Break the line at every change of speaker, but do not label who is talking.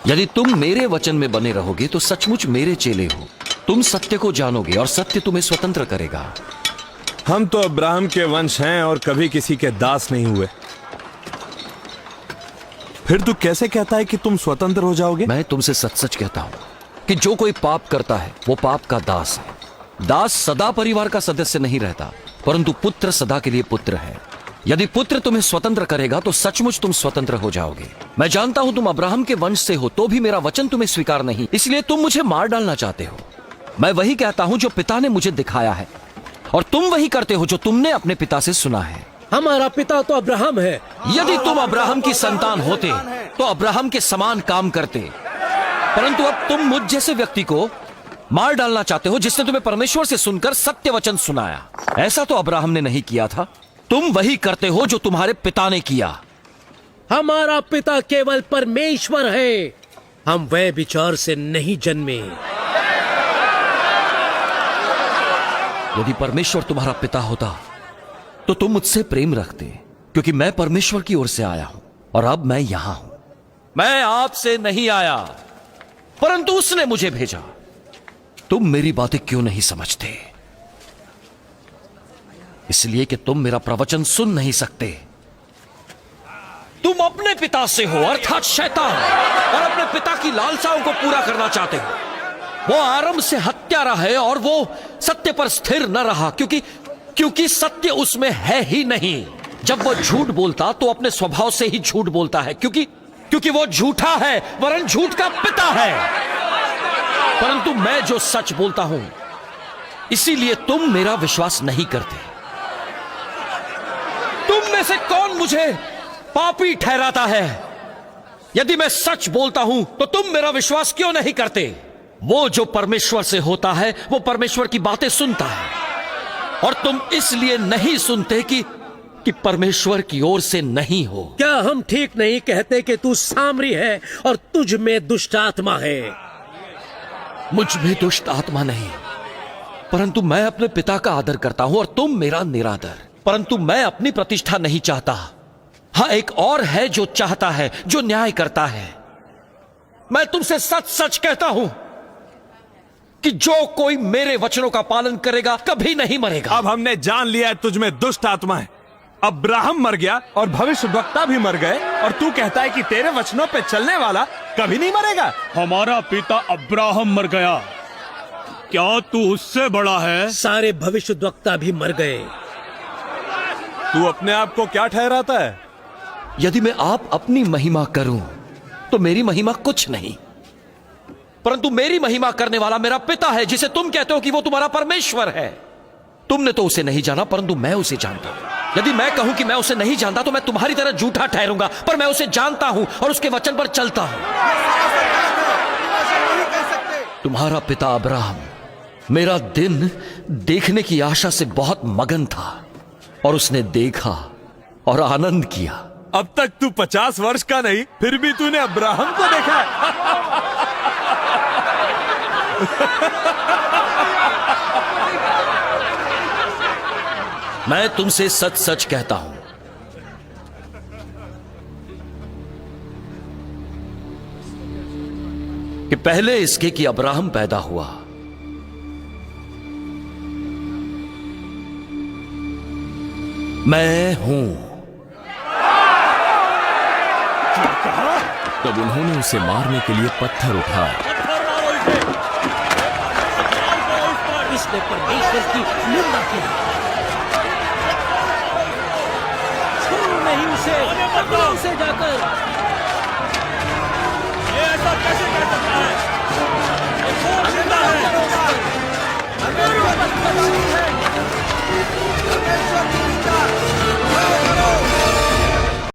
यदि तुम मेरे वचन में बने रहोगे तो सचमुच मेरे चेले हो। तुम सत्य को जानोगे और सत्य तुम्हें स्वतंत्र करेगा।
हम तो अब्राहम के वंश हैं और कभी किसी के दास नहीं हुए। फिर तू कैसे कहता है कि तुम स्वतंत्र हो जाओगे?
मैं तुमसे सच सच कहता हूं कि जो कोई पाप करता है वो पाप का दास है। दास सदा परिवार का सदस्य नहीं रहता, परंतु पुत्र सदा के लिए पुत्र है। यदि पुत्र तुम्हें स्वतंत्र करेगा तो सचमुच तुम स्वतंत्र हो जाओगे। मैं जानता हूं तुम अब्राहम के वंश से हो, तो भी मेरा वचन तुम्हें स्वीकार नहीं, इसलिए तुम मुझे मार डालना चाहते हो। मैं वही कहता हूं जो पिता ने मुझे दिखाया है, और तुम वही करते हो जो तुमने अपने पिता से सुना है।
हमारा पिता तो अब्राहम है।
यदि तुम अब्राहम की संतान होते तो अब्राहम के समान काम करते, परंतु अब तुम मुझ जैसे व्यक्ति को मार डालना चाहते हो जिसने तुम्हें परमेश्वर से सुनकर सत्य वचन सुनाया। ऐसा तो अब्राहम ने नहीं किया था। तुम वही करते हो जो तुम्हारे पिता ने किया।
हमारा पिता केवल परमेश्वर है, हम वह विचार से नहीं जन्मे।
यदि परमेश्वर तुम्हारा पिता होता तो तुम मुझसे प्रेम रखते, क्योंकि मैं परमेश्वर की ओर से आया हूं और अब मैं यहां हूं। मैं आपसे नहीं आया, परंतु उसने मुझे भेजा। तुम मेरी बातें क्यों नहीं समझते? इसलिए कि तुम मेरा प्रवचन सुन नहीं सकते। तुम अपने पिता से हो, अर्थात शैतान, और अपने पिता की लालसाओं को पूरा करना चाहते हो। वो आरंभ से हत्यारा है और वो सत्य पर स्थिर न रहा, क्योंकि सत्य उसमें है ही नहीं। जब वो झूठ बोलता तो अपने स्वभाव से ही झूठ बोलता है, क्योंकि वो झूठा है, वरन झूठ का पिता है। परंतु मैं जो सच बोलता हूं, इसीलिए तुम मेरा विश्वास नहीं करते। तुम में से कौन मुझे पापी ठहराता है? यदि मैं सच बोलता हूं तो तुम मेरा विश्वास क्यों नहीं करते? वो जो परमेश्वर से होता है वो परमेश्वर की बातें सुनता है, और तुम इसलिए नहीं सुनते कि परमेश्वर की ओर से नहीं हो।
क्या हम ठीक नहीं कहते कि तू सामरी है और तुझ में दुष्ट आत्मा है?
मुझ में दुष्ट आत्मा नहीं, परंतु मैं अपने पिता का आदर करता हूं और तुम मेरा निरादर। परंतु मैं अपनी प्रतिष्ठा नहीं चाहता। हां, एक और है जो चाहता है, जो न्याय करता है। मैं तुमसे सच सच कहता हूं कि जो कोई मेरे वचनों का पालन करेगा कभी नहीं मरेगा।
अब हमने जान लिया है तुझ में दुष्ट आत्मा है। अब्राहम मर गया और भविष्यद्वक्ता भी मर गए, और तू कहता है कि तेरे वचनों पे चलने वाला कभी नहीं मरेगा।
हमारा पिता अब्राहम मर गया, क्या तू उससे बड़ा है?
सारे भविष्यद्वक्ता भी मर गए।
तू अपने आप को क्या ठहराता है?
यदि मैं आप अपनी महिमा करूं तो मेरी महिमा कुछ नहीं, परंतु मेरी महिमा करने वाला मेरा पिता है, जिसे तुम कहते हो कि वो तुम्हारा परमेश्वर है। तुमने तो उसे नहीं जाना, परंतु मैं उसे जानता हूं। यदि मैं कहूं कि मैं उसे नहीं जानता तो मैं तुम्हारी तरह झूठा ठहरूंगा, पर मैं उसे जानता हूं और उसके वचन पर चलता हूं। तुम्हारा पिता अब्राहम मेरा दिन देखने की आशा से बहुत मगन था, और उसने देखा और आनंद किया।
अब तक तू 50 वर्ष का नहीं, फिर भी तूने अब्राहम को देखा।
मैं तुमसे सच सच कहता हूं कि पहले इसके कि अब्राहम पैदा हुआ, मैं हूं।
तब उन्होंने उसे मारने के लिए पत्थर उठाए।
इसने परमेश्वर की निंदा की। छोड़ो नहीं उसे, पकड़ो उसे जाकर।